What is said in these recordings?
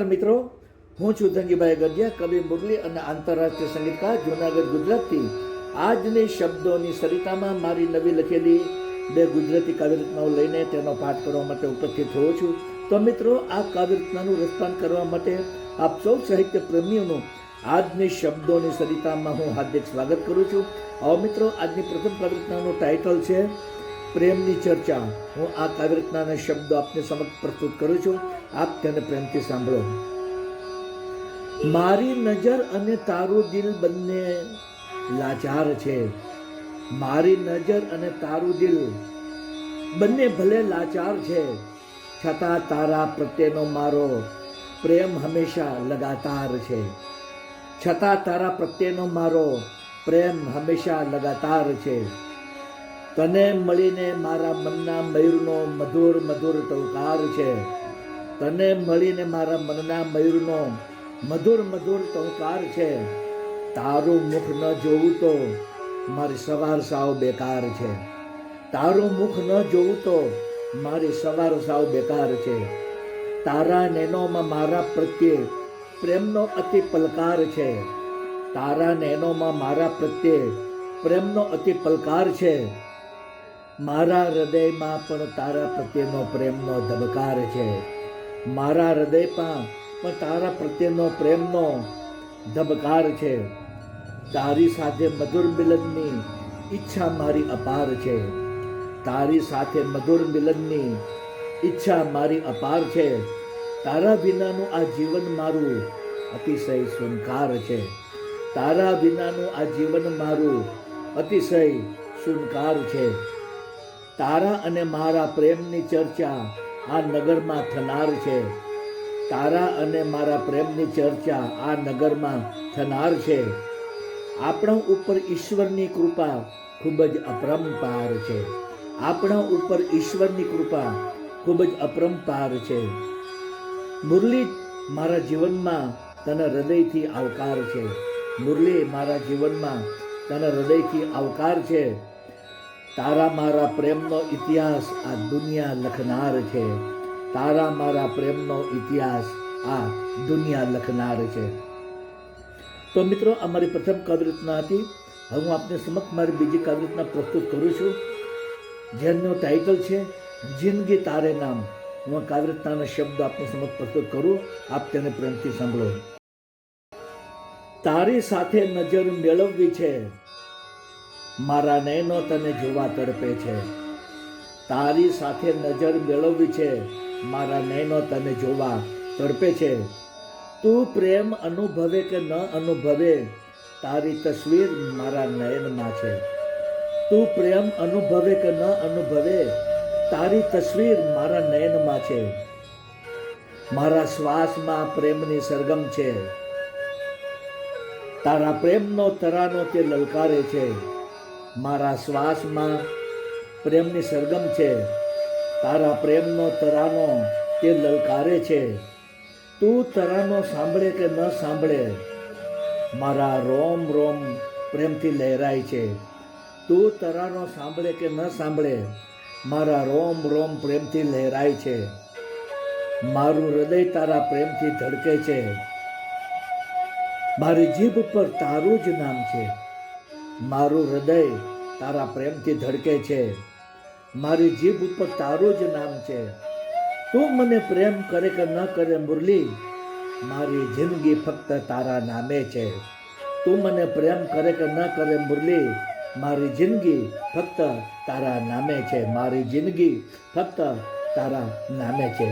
મિત્રો, હું છું ધનજીભાઈ ગઢિયા, કવિ મુરલી અને આંતરરાષ્ટ્રીય સંગીતકાર જૂનાગઢ ગુજરાતથી. આજની શબ્દોની સરિતામાં મારી નવી લખેલી 2 ગુજરાતી કાવ્યરચનાઓ લઈને તેનો પાઠ કરવા માટે ઉપસ્થિત થયો છું. તો મિત્રો, આ કાવ્યરચનાનું રસપાન કરવા માટે આપ સૌ સાહિત્ય પ્રેમીઓનું આજની શબ્દોની સરિતામાં હું હાર્દિક સ્વાગત કરું છું. આવો મિત્રો, આજની પ્રથમ કાવ્યરચનાનું ટાઇટલ છે પ્રેમની ચર્ચા. હું આ કાવ્યરચનાના શબ્દો આપને સમક્ષ પ્રસ્તુત કરું છું. આપ તેને પ્રેમથી સાંભળો. મારી નજર અને તારું દિલ બંને લાચાર છે. મારી નજર અને તારું દિલ બંને ભલે લાચાર છે, છતાં તારા પ્રત્યેનો મારો પ્રેમ હંમેશા લગાતાર છે. છતાં તારા પ્રત્યેનો મારો પ્રેમ હંમેશા લગાતાર છે. તને મળીને મારા મનના મયુરનો મધુર મધુર ટહુકાર છે. તને મળીને મારા મનના મયુરનો મધુર મધુર ટહુકાર છે. તારું મુખ ન જોવું તો મારી સવાર સાવ બેકાર છે. તારું મુખ ન જોવું તો મારી સવાર સાવ બેકાર છે. તારા નૈનોમાં મારા પ્રત્યે પ્રેમનો અતિ પલકાર છે. તારા નૈનોમાં મારા પ્રત્યે પ્રેમનો અતિ પલકાર છે. મારા હૃદયમાં પણ તારા પ્રત્યેનો પ્રેમનો ધબકાર છે. મારા હૃદયમાં પણ તારા પ્રત્યેનો પ્રેમનો ધબકાર છે. તારી સાથે મધુર મિલનની ઈચ્છા મારી અપાર છે. તારી સાથે મધુર મિલનની ઈચ્છા મારી અપાર છે. તારા વિનાનું આ જીવન મારું અતિશય શુનકાર છે. તારા વિનાનું આ જીવન મારું અતિશય શુનકાર છે. તારા અને મારા પ્રેમની ચર્ચા આ નગરમાં થનાર છે. તારા અને મારા પ્રેમની ચર્ચા આ નગરમાં થનાર છે. આપણા ઉપર ઈશ્વરની કૃપા ખૂબ જ અપરંપાર છે. આપણા ઉપર ઈશ્વરની કૃપા ખૂબ જ અપરંપાર છે. મુરલી, મારા જીવનમાં તને હૃદયથી આવકાર છે. મુરલી, મારા જીવનમાં તને હૃદયથી આવકાર છે. તારા મારા પ્રેમનો ઇતિહાસ આ દુનિયા લખનાર છે. તારા મારા પ્રેમનો ઇતિહાસ આ દુનિયા લખનાર છે. તો મિત્રો, આ મારી પ્રથમ કાવ્યરચના હતી. હવે હું આપને સમક્ષ મારી બીજી કાવ્યરચના પ્રસ્તુત કરું છું, જેનું ટાઇટલ છે જિંદગી તારે નામ. હું કાવ્યરચનાના શબ્દો આપને સમક્ષ પ્રસ્તુત કરું. આપ તેને પ્રેમથી સાંભળો. તારી સાથે નજર મેળવવી છે, મારા નયનો તને જોવા તડપે છે. તારી સાથે નજર મેળવવી છે, મારા નયનો તને જોવા તડપે છે. તું પ્રેમ અનુભવે કે ન અનુભવે, તારી તસવીર મારા નયનમાં છે. તું પ્રેમ અનુભવે કે ન અનુભવે, તારી તસવીર મારા નયનમાં છે. મારા શ્વાસમાં પ્રેમની સરગમ છે. તારા પ્રેમનો તરાનો તે લલકારે છે. મારા શ્વાસમાં પ્રેમની સરગમ છે. તારા પ્રેમનો તરાનો તે લલકારે છે. તું તરાનો સાંભળે કે ન સાંભળે, મારા રોમ રોમ પ્રેમથી લહેરાય છે. તું તરાનો સાંભળે કે ન સાંભળે, મારા રોમ રોમ પ્રેમથી લહેરાય છે. મારું હૃદય તારા પ્રેમથી ધડકે છે. મારી જીભ પર તારું જ નામ છે. મારું હૃદય તારા પ્રેમથી ધડકે છે. મારી જીભ ઉપર તારું જ નામ છે. તું મને પ્રેમ કરે કે ન કરે મુરલી, મારી જિંદગી ફક્ત તારા નામે છે. તું મને પ્રેમ કરે કે ન કરે મુરલી, મારી જિંદગી ફક્ત તારા નામે છે. મારી જિંદગી ફક્ત તારા નામે છે.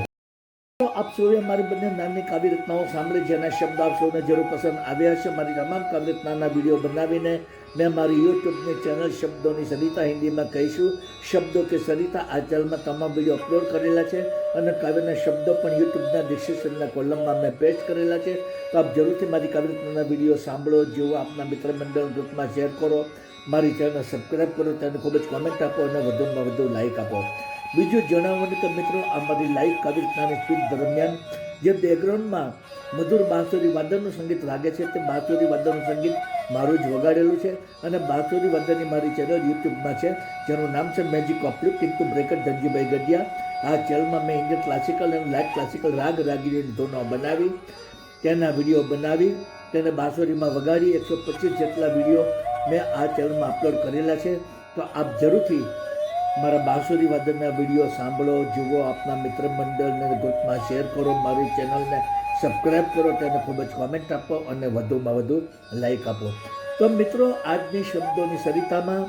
આપ સૌએ મારી બંને નાની કાવ્યરચનાઓ સાંભળી, જેના શબ્દ આપ સૌને જરૂર પસંદ આવ્યા છે. મારી તમામ કાવ્યરચનાના વિડીયો બનાવીને મેં મારી યુટ્યુબની ચેનલ શબ્દોની સરિતા હિન્દીમાં કહીશું, શબ્દો કે સરિતા, આ ચેનલમાં તમામ વિડીયો અપલોડ કરેલા છે. અને કાવ્યના શબ્દો પણ યુટ્યુબના ડિસ્ક્રિપ્શનના કોલમમાં મેં પેસ્ટ કરેલા છે. તો આપ જરૂરથી મારી કાવ્યરચનાના વિડીયો સાંભળો, જેવો આપના મિત્ર મંડળ ગ્રુપમાં શેર કરો, મારી ચેનલ સબસ્ક્રાઈબ કરો, તેને ખૂબ જ કોમેન્ટ આપો અને વધુમાં વધુ લાઇક આપો. બીજું જણાવવાનું કે મિત્રો, આ મારી લાઈવ કાવ્યરચનાની સ્પીચ દરમિયાન જે બેકગ્રાઉન્ડમાં મધુર બાંસુરી વાદનનું સંગીત લાગે છે, તે બાંસુરી વાદનનું સંગીત મારું જ વગાડેલું છે. અને બાંસુરી વાદનની મારી ચેનલ યુટ્યુબમાં છે, જેનું નામ છે magic of lip into bracket Dhanjibhai Gadhiya. આ ચેનલમાં મેં ઇન્ડિયન ક્લાસિકલ અને લાઇટ ક્લાસિકલ રાગ રાગીણીની ધૂનો બનાવી, તેના વિડીયો બનાવી, તેને બાંસુરીમાં વગાડી 125 જેટલા વિડીયો મેં આ ચેનલમાં અપલોડ કરેલા છે. તો આપ જરૂરથી મારા બાંસુરી વાદનના વિડીયો સાંભળો, જુઓ, આપના મિત્ર મંડળને ગ્રુપમાં શેર કરો, મારી ચેનલને સબસ્ક્રાઈબ કરો, તેને ખૂબ જ કોમેન્ટ આપો અને વધુમાં વધુ લાઈક આપો. તો મિત્રો, આજની શબ્દોની સરિતામાં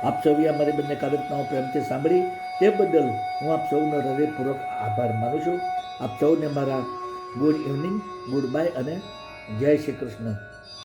આપ સૌએ અમારી બંને કાવ્યરચનાઓ પ્રેમથી સાંભળી તે બદલ હું આપ સૌનો હૃદયપૂર્વક આભાર માનું છું. આપ સૌને મારા ગુડ ઇવનિંગ, ગુડ બાય અને જય શ્રી કૃષ્ણ.